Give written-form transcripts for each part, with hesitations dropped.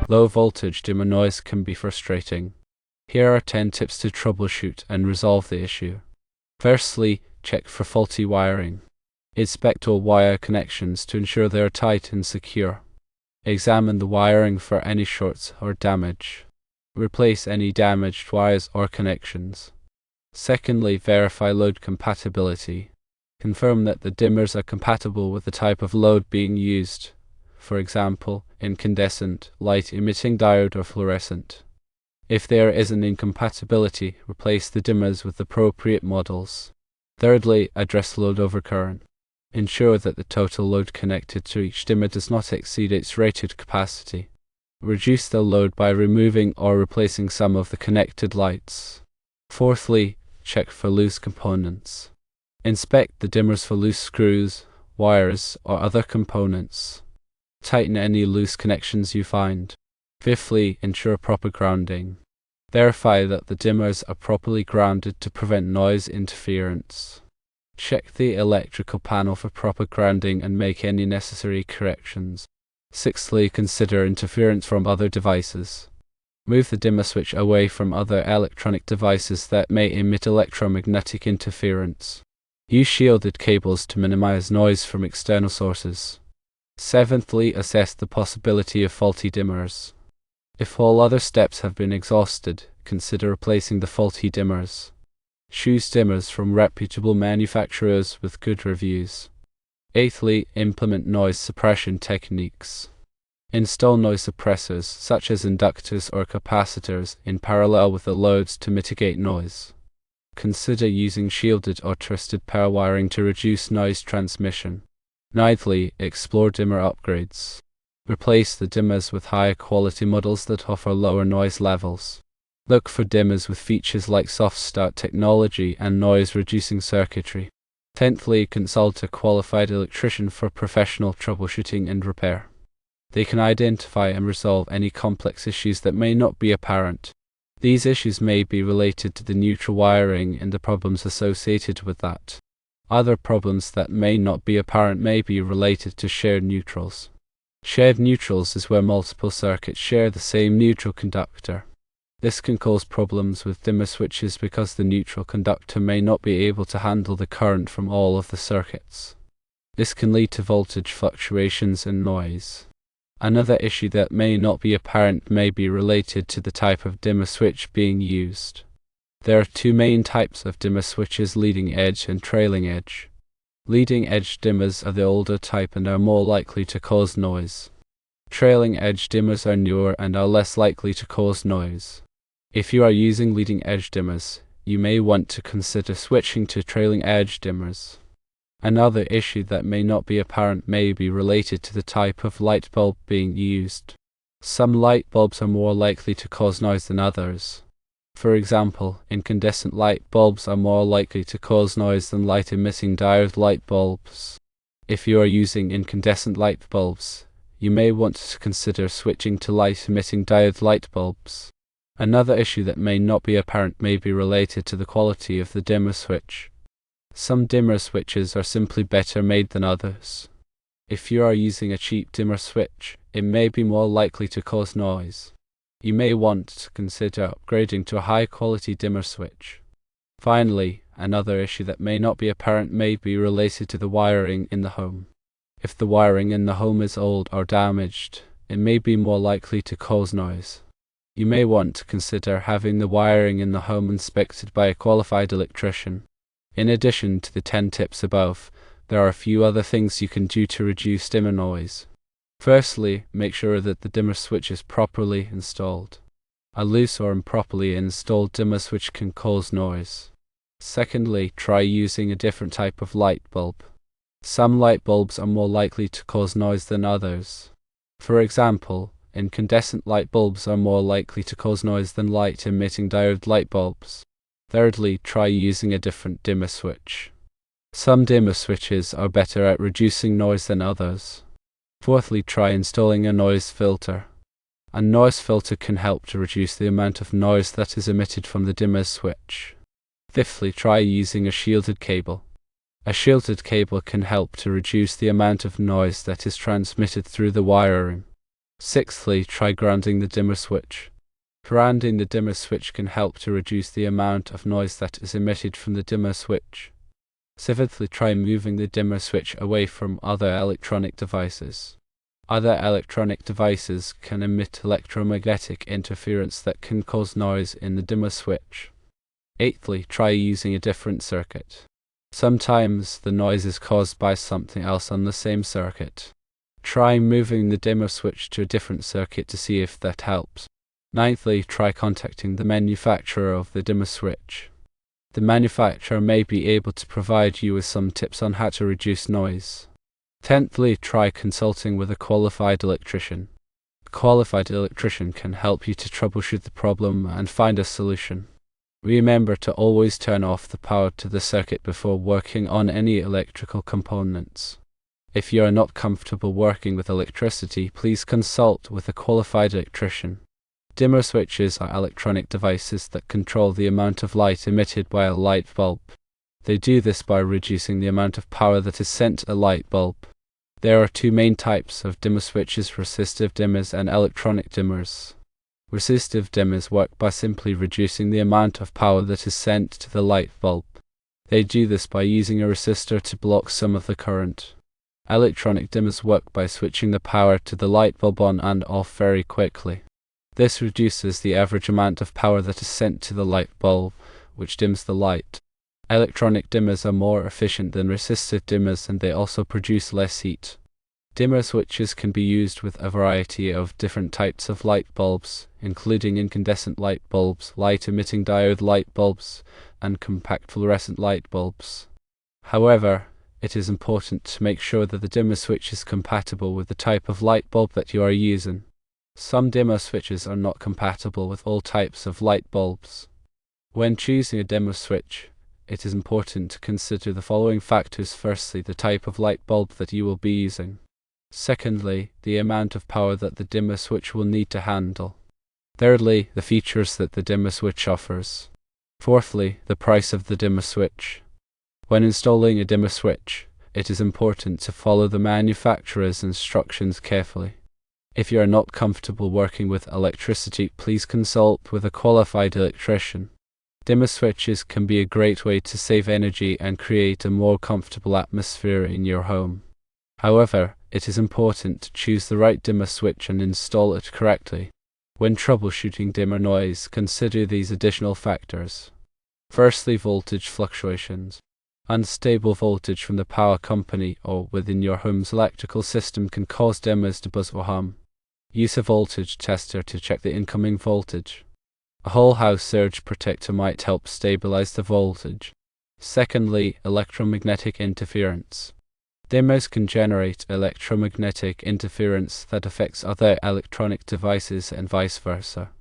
Low voltage dimmer noise can be frustrating. Here are 10 tips to troubleshoot and resolve the issue. Firstly, check for faulty wiring. Inspect all wire connections to ensure they are tight and secure. Examine the wiring for any shorts or damage. Replace any damaged wires or connections. Secondly, verify load compatibility. Confirm that the dimmers are compatible with the type of load being used, for example, incandescent, light-emitting diode, or fluorescent. If there is an incompatibility, replace the dimmers with appropriate models. Thirdly, address load overcurrent. Ensure that the total load connected to each dimmer does not exceed its rated capacity. Reduce the load by removing or replacing some of the connected lights. Fourthly, check for loose components. Inspect the dimmers for loose screws, wires, or other components. Tighten any loose connections you find. Fifthly, ensure proper grounding. Verify that the dimmers are properly grounded to prevent noise interference. Check the electrical panel for proper grounding and make any necessary corrections. Sixthly, consider interference from other devices. Move the dimmer switch away from other electronic devices that may emit electromagnetic interference. Use shielded cables to minimize noise from external sources. Seventhly, assess the possibility of faulty dimmers. If all other steps have been exhausted, consider replacing the faulty dimmers. Choose dimmers from reputable manufacturers with good reviews. Eighthly, implement noise suppression techniques. Install noise suppressors, such as inductors or capacitors, in parallel with the loads to mitigate noise. Consider using shielded or twisted power wiring to reduce noise transmission. Ninthly, explore dimmer upgrades. Replace the dimmers with higher quality models that offer lower noise levels. Look for dimmers with features like soft start technology and noise-reducing circuitry. Tenthly, consult a qualified electrician for professional troubleshooting and repair. They can identify and resolve any complex issues that may not be apparent. These issues may be related to the neutral wiring and the problems associated with that. Other problems that may not be apparent may be related to shared neutrals. Shared neutrals is where multiple circuits share the same neutral conductor. This can cause problems with dimmer switches because the neutral conductor may not be able to handle the current from all of the circuits. This can lead to voltage fluctuations and noise. Another issue that may not be apparent may be related to the type of dimmer switch being used. There are two main types of dimmer switches: leading edge and trailing edge. Leading edge dimmers are the older type and are more likely to cause noise. Trailing edge dimmers are newer and are less likely to cause noise. If you are using leading edge dimmers, you may want to consider switching to trailing edge dimmers. Another issue that may not be apparent may be related to the type of light bulb being used. Some light bulbs are more likely to cause noise than others. For example, incandescent light bulbs are more likely to cause noise than light-emitting diode light bulbs. If you are using incandescent light bulbs, you may want to consider switching to light-emitting diode light bulbs. Another issue that may not be apparent may be related to the quality of the dimmer switch. Some dimmer switches are simply better made than others. If you are using a cheap dimmer switch, it may be more likely to cause noise. You may want to consider upgrading to a high-quality dimmer switch. Finally, another issue that may not be apparent may be related to the wiring in the home. If the wiring in the home is old or damaged, it may be more likely to cause noise. You may want to consider having the wiring in the home inspected by a qualified electrician. In addition to the 10 tips above, there are a few other things you can do to reduce dimmer noise. Firstly, make sure that the dimmer switch is properly installed. A loose or improperly installed dimmer switch can cause noise. Secondly, try using a different type of light bulb. Some light bulbs are more likely to cause noise than others. For example, incandescent light bulbs are more likely to cause noise than light-emitting diode light bulbs. Thirdly, try using a different dimmer switch. Some dimmer switches are better at reducing noise than others. Fourthly, try installing a noise filter. A noise filter can help to reduce the amount of noise that is emitted from the dimmer switch. Fifthly, try using a shielded cable. A shielded cable can help to reduce the amount of noise that is transmitted through the wiring. Sixthly, try grounding the dimmer switch. Grounding the dimmer switch can help to reduce the amount of noise that is emitted from the dimmer switch. Seventhly, try moving the dimmer switch away from other electronic devices. Other electronic devices can emit electromagnetic interference that can cause noise in the dimmer switch. Eighthly, try using a different circuit. Sometimes the noise is caused by something else on the same circuit. Try moving the dimmer switch to a different circuit to see if that helps. Ninthly, try contacting the manufacturer of the dimmer switch. The manufacturer may be able to provide you with some tips on how to reduce noise. Tenthly, try consulting with a qualified electrician. A qualified electrician can help you to troubleshoot the problem and find a solution. Remember to always turn off the power to the circuit before working on any electrical components. If you are not comfortable working with electricity, please consult with a qualified electrician. Dimmer switches are electronic devices that control the amount of light emitted by a light bulb. They do this by reducing the amount of power that is sent to a light bulb. There are two main types of dimmer switches: resistive dimmers and electronic dimmers. Resistive dimmers work by simply reducing the amount of power that is sent to the light bulb. They do this by using a resistor to block some of the current. Electronic dimmers work by switching the power to the light bulb on and off very quickly. This reduces the average amount of power that is sent to the light bulb, which dims the light. Electronic dimmers are more efficient than resistive dimmers, and they also produce less heat. Dimmer switches can be used with a variety of different types of light bulbs, including incandescent light bulbs, light-emitting diode light bulbs, and compact fluorescent light bulbs. However, it is important to make sure that the dimmer switch is compatible with the type of light bulb that you are using. Some dimmer switches are not compatible with all types of light bulbs. When choosing a dimmer switch, it is important to consider the following factors. Firstly, the type of light bulb that you will be using. Secondly, the amount of power that the dimmer switch will need to handle. Thirdly, the features that the dimmer switch offers. Fourthly, the price of the dimmer switch. When installing a dimmer switch, it is important to follow the manufacturer's instructions carefully. If you are not comfortable working with electricity, please consult with a qualified electrician. Dimmer switches can be a great way to save energy and create a more comfortable atmosphere in your home. However, it is important to choose the right dimmer switch and install it correctly. When troubleshooting dimmer noise, consider these additional factors. Firstly, voltage fluctuations. Unstable voltage from the power company or within your home's electrical system can cause dimmers to buzz or hum. Use a voltage tester to check the incoming voltage. A whole house surge protector might help stabilize the voltage. Secondly, electromagnetic interference. Dimmers can generate electromagnetic interference that affects other electronic devices and vice versa.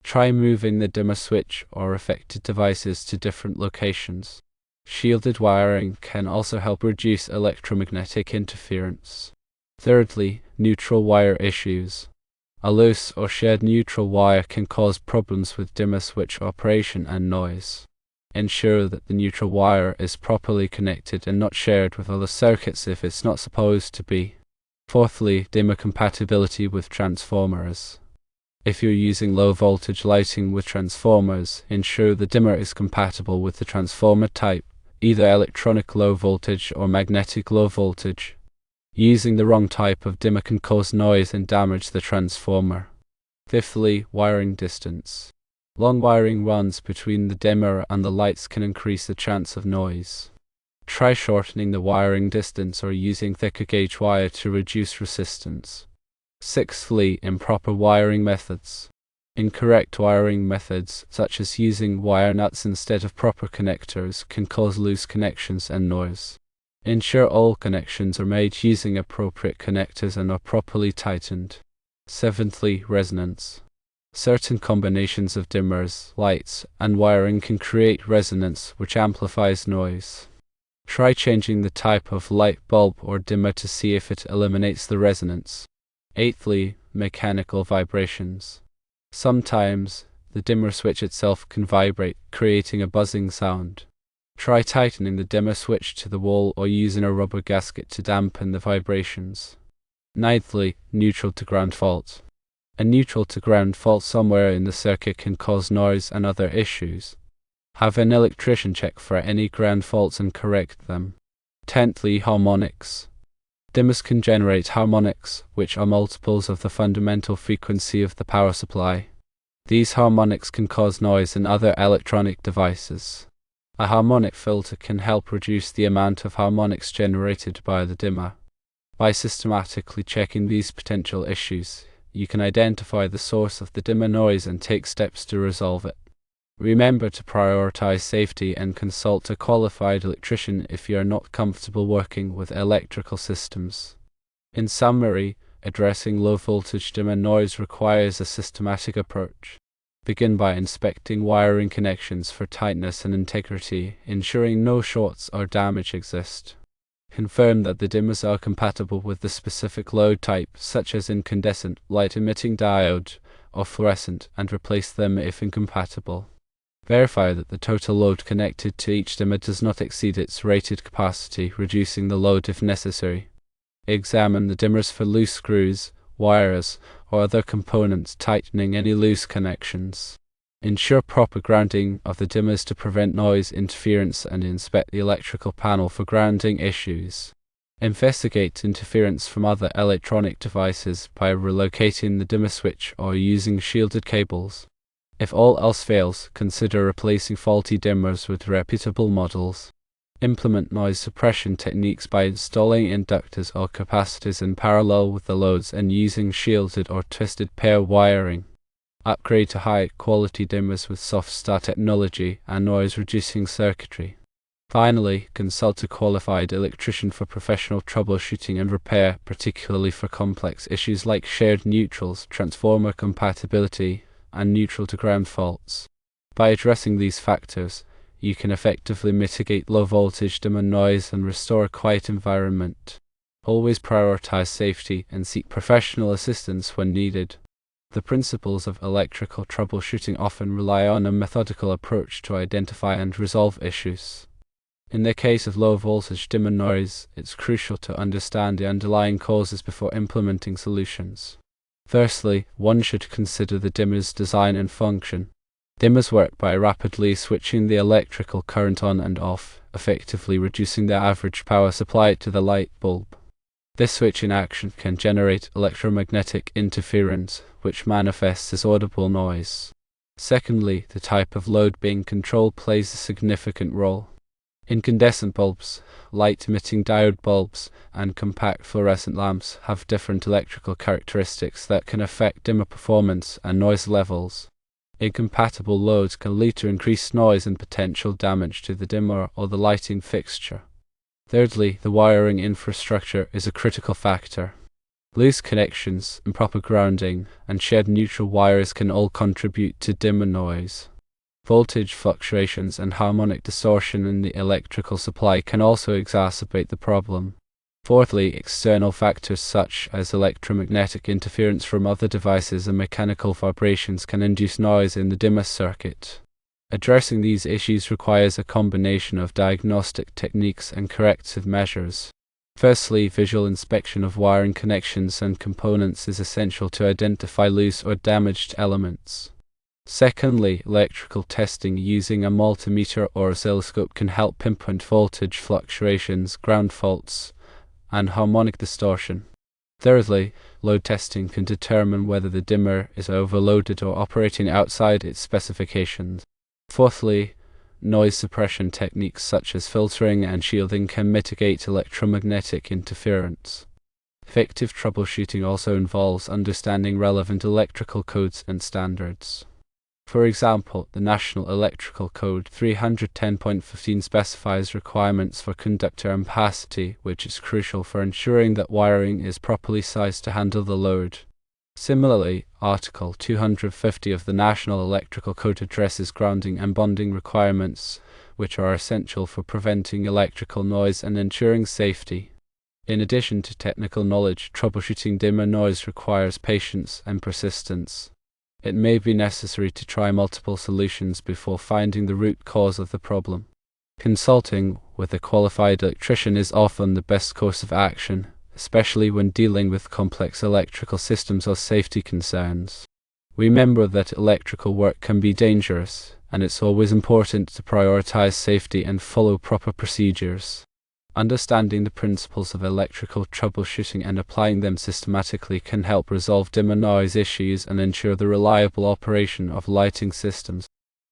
Try moving the dimmer switch or affected devices to different locations. Shielded wiring can also help reduce electromagnetic interference. Thirdly, neutral wire issues. A loose or shared neutral wire can cause problems with dimmer switch operation and noise. Ensure that the neutral wire is properly connected and not shared with other circuits if it's not supposed to be. Fourthly, dimmer compatibility with transformers. If you're using low voltage lighting with transformers, ensure the dimmer is compatible with the transformer type, either electronic low voltage or magnetic low voltage. Using the wrong type of dimmer can cause noise and damage the transformer. Fifthly, wiring distance. Long wiring runs between the dimmer and the lights can increase the chance of noise. Try shortening the wiring distance or using thicker gauge wire to reduce resistance. Sixthly, improper wiring methods. Incorrect wiring methods, such as using wire nuts instead of proper connectors, can cause loose connections and noise. Ensure all connections are made using appropriate connectors and are properly tightened. Seventhly, resonance. Certain combinations of dimmers, lights, and wiring can create resonance, which amplifies noise. Try changing the type of light bulb or dimmer to see if it eliminates the resonance. Eighthly, mechanical vibrations. Sometimes, the dimmer switch itself can vibrate, creating a buzzing sound. Try tightening the dimmer switch to the wall or using a rubber gasket to dampen the vibrations. Ninthly, neutral to ground fault. A neutral to ground fault somewhere in the circuit can cause noise and other issues. Have an electrician check for any ground faults and correct them. Tenthly, harmonics. Dimmers can generate harmonics, which are multiples of the fundamental frequency of the power supply. These harmonics can cause noise in other electronic devices. A harmonic filter can help reduce the amount of harmonics generated by the dimmer. By systematically checking these potential issues, you can identify the source of the dimmer noise and take steps to resolve it. Remember to prioritize safety and consult a qualified electrician if you are not comfortable working with electrical systems. In summary, addressing low-voltage dimmer noise requires a systematic approach. Begin by inspecting wiring connections for tightness and integrity, ensuring no shorts or damage exist. Confirm that the dimmers are compatible with the specific load type, such as incandescent, light-emitting diode, or fluorescent, and replace them if incompatible. Verify that the total load connected to each dimmer does not exceed its rated capacity, reducing the load if necessary. Examine the dimmers for loose screws, wires, or other components, tightening any loose connections. Ensure proper grounding of the dimmers to prevent noise interference and inspect the electrical panel for grounding issues. Investigate interference from other electronic devices by relocating the dimmer switch or using shielded cables. If all else fails, consider replacing faulty dimmers with reputable models. Implement noise suppression techniques by installing inductors or capacitors in parallel with the loads and using shielded or twisted pair wiring. Upgrade to high-quality dimmers with soft start technology and noise-reducing circuitry. Finally, consult a qualified electrician for professional troubleshooting and repair, particularly for complex issues like shared neutrals, transformer compatibility, and neutral to ground faults. By addressing these factors, you can effectively mitigate low-voltage dimmer noise and restore a quiet environment. Always prioritize safety and seek professional assistance when needed. The principles of electrical troubleshooting often rely on a methodical approach to identify and resolve issues. In the case of low-voltage dimmer noise, it's crucial to understand the underlying causes before implementing solutions. Firstly, one should consider the dimmer's design and function. Dimmers work by rapidly switching the electrical current on and off, effectively reducing the average power supply to the light bulb. This switch in action can generate electromagnetic interference, which manifests as audible noise. Secondly, the type of load being controlled plays a significant role. Incandescent bulbs, light-emitting diode bulbs, and compact fluorescent lamps have different electrical characteristics that can affect dimmer performance and noise levels. Incompatible loads can lead to increased noise and potential damage to the dimmer or the lighting fixture. Thirdly, the wiring infrastructure is a critical factor. Loose connections, improper grounding, and shared neutral wires can all contribute to dimmer noise. Voltage fluctuations and harmonic distortion in the electrical supply can also exacerbate the problem. Fourthly, external factors such as electromagnetic interference from other devices and mechanical vibrations can induce noise in the dimmer circuit. Addressing these issues requires a combination of diagnostic techniques and corrective measures. Firstly, visual inspection of wiring connections and components is essential to identify loose or damaged elements. Secondly, electrical testing using a multimeter or oscilloscope can help pinpoint voltage fluctuations, ground faults, and harmonic distortion. Thirdly, load testing can determine whether the dimmer is overloaded or operating outside its specifications. Fourthly, noise suppression techniques such as filtering and shielding can mitigate electromagnetic interference. Effective troubleshooting also involves understanding relevant electrical codes and standards. For example, the National Electrical Code 310.15 specifies requirements for conductor ampacity, which is crucial for ensuring that wiring is properly sized to handle the load. Similarly, Article 250 of the National Electrical Code addresses grounding and bonding requirements, which are essential for preventing electrical noise and ensuring safety. In addition to technical knowledge, troubleshooting dimmer noise requires patience and persistence. It may be necessary to try multiple solutions before finding the root cause of the problem. Consulting with a qualified electrician is often the best course of action, especially when dealing with complex electrical systems or safety concerns. Remember that electrical work can be dangerous, and it's always important to prioritize safety and follow proper procedures. Understanding the principles of electrical troubleshooting and applying them systematically can help resolve dimmer noise issues and ensure the reliable operation of lighting systems.